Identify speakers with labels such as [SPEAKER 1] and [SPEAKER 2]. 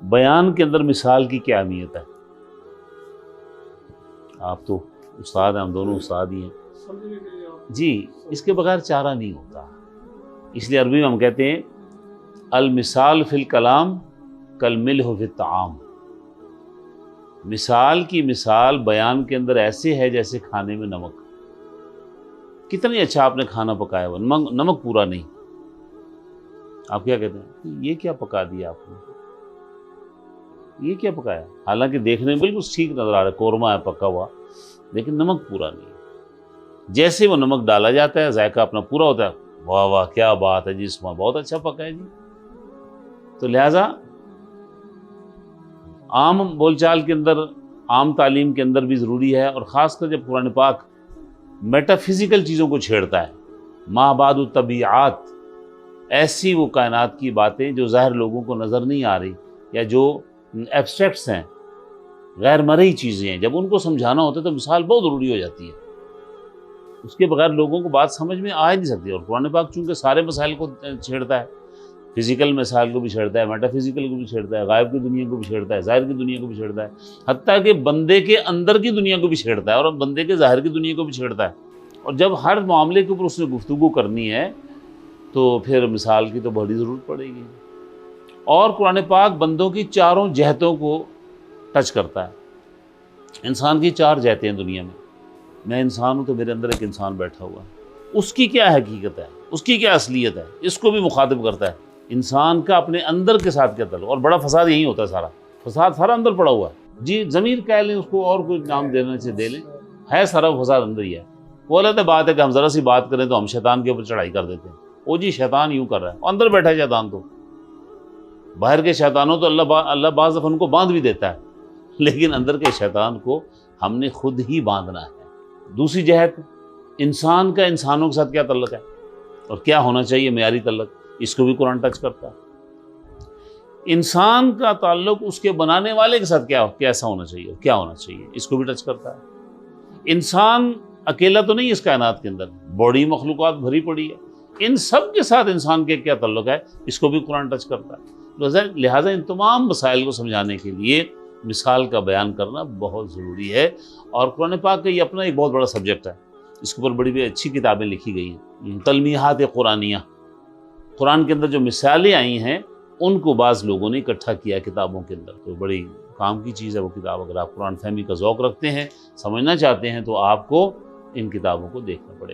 [SPEAKER 1] بیان کے اندر مثال کی کیا اہمیت ہے؟ آپ تو استاد ہیں، ہم دونوں استاد ہی ہیں جی، اس کے بغیر چارہ نہیں ہوتا۔ اس لیے عربی میں ہم کہتے ہیں المثال فی الکلام کالملح فی الطعام، مثال کی مثال بیان کے اندر ایسے ہے جیسے کھانے میں نمک۔ کتنی اچھا آپ نے کھانا پکایا ہوا، نمک پورا نہیں، آپ کیا کہتے ہیں یہ کیا پکا دیا آپ نے، یہ کیا پکایا؟ حالانکہ دیکھنے میں بالکل ٹھیک نظر آ رہا ہے، قورمہ ہے پکا ہوا، لیکن نمک پورا نہیں ہے۔ جیسے وہ نمک ڈالا جاتا ہے ذائقہ اپنا پورا ہوتا ہے، واہ واہ کیا بات ہے جی، اس میں بہت اچھا پکا ہے جی۔ تو لہٰذا عام بول چال کے اندر، عام تعلیم کے اندر بھی ضروری ہے، اور خاص کر جب قرآن پاک میٹا فزیکل چیزوں کو چھیڑتا ہے، ما بعد الطبیعات، ایسی وہ کائنات کی باتیں جو ظاہر لوگوں کو نظر نہیں آ رہی، یا جو ایبسٹریکٹس ہیں، غیر مرئی چیزیں ہیں، جب ان کو سمجھانا ہوتا ہے تو مثال بہت ضروری ہو جاتی ہے۔ اس کے بغیر لوگوں کو بات سمجھ میں آ ہی نہیں سکتی، اور قرآن پاک چونکہ سارے مسائل کو چھیڑتا ہے، فزیکل مسائل کو بھی چھیڑتا ہے، میٹا فزیکل کو بھی چھیڑتا ہے، غائب کی دنیا کو بھی چھیڑتا ہے، ظاہر کی دنیا کو بھی چھیڑتا ہے، حتیٰ کہ بندے کے اندر کی دنیا کو بھی چھیڑتا ہے، اور بندے کے ظاہر کی دنیا کو بھی چھیڑتا ہے۔ اور جب ہر معاملے کے اوپر اس نے گفتگو کرنی ہے تو پھر مثال کی تو بڑی ضرورت پڑے گی۔ اور قرآن پاک بندوں کی چاروں جہتوں کو ٹچ کرتا ہے۔ انسان کی چار جہتیں ہیں دنیا میں انسان ہوں تو میرے اندر ایک انسان بیٹھا ہوا ہے، اس کی کیا حقیقت ہے، اس کی کیا اصلیت ہے، اس کو بھی مخاطب کرتا ہے۔ انسان کا اپنے اندر کے ساتھ کیا تعلق، اور بڑا فساد یہی ہوتا ہے، سارا فساد اندر پڑا ہوا ہے جی۔ ضمیر کہہ لیں اس کو، اور کوئی نام دینا سے دے لیں، ہے سارا فساد اندر ہی ہے۔ وہ الگ بات ہے کہ ہم ذرا سی بات کریں تو ہم شیطان کے اوپر چڑھائی کر دیتے ہیں، او جی شیطان یوں کر رہا ہے، اندر بیٹھا ہے شیطان، تو باہر کے شیطانوں تو اللہ بعض دفعہ ان کو باندھ بھی دیتا ہے، لیکن اندر کے شیطان کو ہم نے خود ہی باندھنا ہے۔ دوسری جہت، انسان کا انسانوں کے ساتھ کیا تعلق ہے اور کیا ہونا چاہیے معیاری تعلق، اس کو بھی قرآن ٹچ کرتا ہے۔ انسان کا تعلق اس کے بنانے والے کے ساتھ کیسا ہونا چاہیے اور کیا ہونا چاہیے، اس کو بھی ٹچ کرتا ہے۔ انسان اکیلا تو نہیں اس کائنات کے اندر، بڑی مخلوقات بھری پڑی ہے، ان سب کے ساتھ انسان کے کیا تعلق ہے، اس کو بھی قرآن ٹچ کرتا ہے۔ لہٰذا ان تمام مسائل کو سمجھانے کے لیے مثال کا بیان کرنا بہت ضروری ہے، اور قرآن پاک کا یہ اپنا ایک بہت بڑا سبجیکٹ ہے، اس کے اوپر بڑی اچھی کتابیں لکھی گئی ہیں، تلمیحات قرآنیہ۔ قرآن کے اندر جو مثالیں آئی ہیں ان کو بعض لوگوں نے اکٹھا کیا کتابوں کے اندر، تو بڑی کام کی چیز ہے وہ کتاب۔ اگر آپ قرآن فہمی کا ذوق رکھتے ہیں، سمجھنا چاہتے ہیں، تو آپ کو ان کتابوں کو دیکھنا پڑے گا۔